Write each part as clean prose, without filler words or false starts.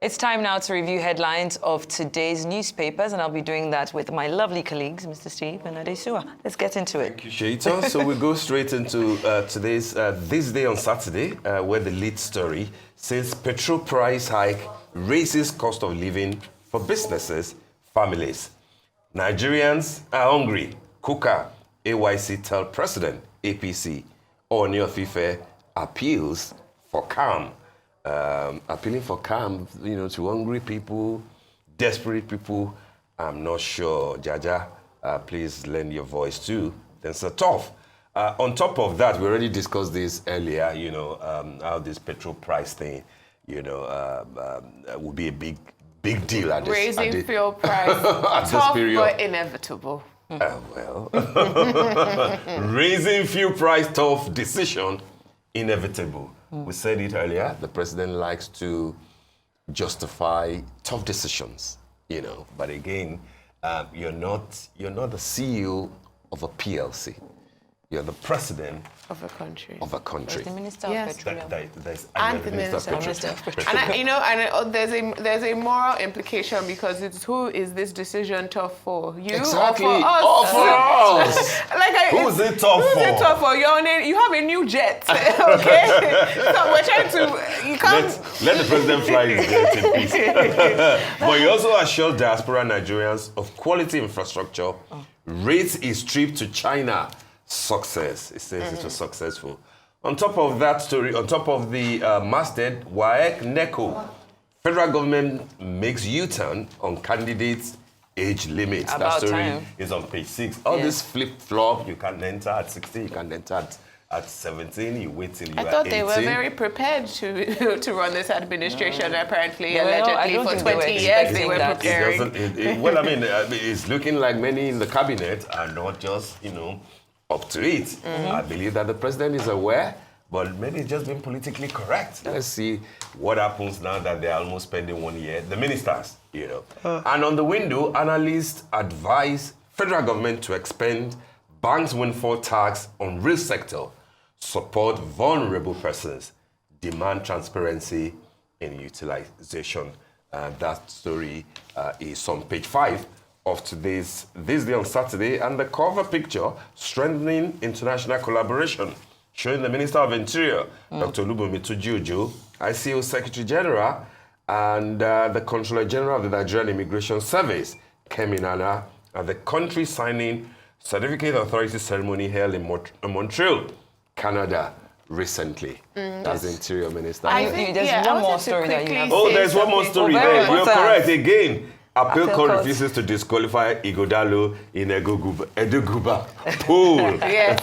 It's time now to review headlines of today's newspapers, and I'll be doing that with my lovely colleagues, Mr. Steve and Adesua. Let's get into it. Thank you, Shaita. So we go straight into today's This Day on Saturday, where the lead story says petrol price hike raises cost of living for businesses, families. Nigerians are hungry. Kuka, AYC tell President, APC, Ooni of Ife appeals for calm. Appealing for calm, to hungry people, desperate people. I'm not sure. Jaja, please lend your voice too. Then so tough. On top of that, we already discussed this earlier, how this petrol price thing, will be a big deal at this Raising fuel price, tough but inevitable. Raising fuel price, tough decision, inevitable. We said it earlier, the president likes to justify tough decisions, but again, you're not the CEO of a PLC. You're the president of a country. The Minister of Petroleum. And the Minister of Petroleum. And there's a moral implication, because it's who is this decision tough for? You exactly. or for us? Or for us. Who's it tough for? Who's it tough for? You have a new jet, okay? So we're trying to... You can't... Let the president fly his jet in peace. But he also assured diaspora Nigerians of quality infrastructure, rates his trip to China. Success. It says it was successful. On top of that story, on top of the masthead, WAEC NECO, federal government makes U-turn on candidates' age limits. About that story time. is on page 6. All this flip-flop, you can enter at 16, you can enter at 17, you wait till you are 18. I thought they were very prepared to run this administration, apparently, allegedly, for 20 years they were preparing. It's looking like many in the cabinet are not just, up to it. I believe that the president is aware, but maybe it's just being politically correct. Let's see what happens now that they're almost spending 1 year. The ministers, And on the window, analysts advise federal government to expend banks' windfall tax on real sector, support vulnerable persons, demand transparency in utilization. That story is on page 5 of today's This Day on Saturday, and the cover picture, strengthening international collaboration, showing the Minister of Interior, Dr. Olubunmi Tuji-Ojo, ICO Secretary General, and the Controller General of the Nigerian Immigration Service, Kemi Nana, at the country signing certificate authority ceremony held in Montreal, Canada, recently. That's the Interior Minister. I think there's one more story that you have. Oh, there's one more story there. You're correct again. Appeal court court refuses to disqualify Igodalo in Eduguba pool. Yes.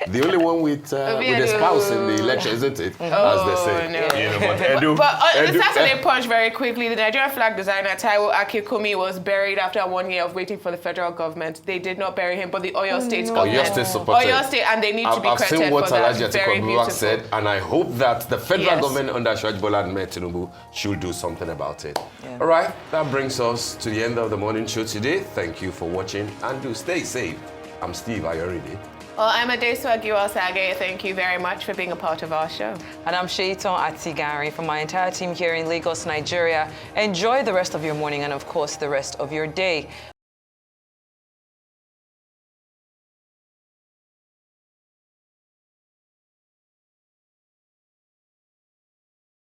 The only one with a spouse in the election, isn't it? As they say. No. But the Saturday Punch, very quickly, the Nigerian flag designer Taiwo Akikumi was buried after 1 year of waiting for the federal government. They did not bury him, but the Oyo State government. Oyo State supported. Oyo State, and they need to be credited for that. I've seen what Alhaji Very Atiku beautiful. said, and I hope that the federal government under Ashwaji Bola Ahmed Tinubu should do something about it. Yeah. All right, that brings us to the end of the morning show today. Thank you for watching, and do stay safe. I'm Steve Ayoride. Well, I'm Adesua Giwasage. Thank you very much for being a part of our show. And I'm Shaitan Atigari. From my entire team here in Lagos, Nigeria, enjoy the rest of your morning and, of course, the rest of your day.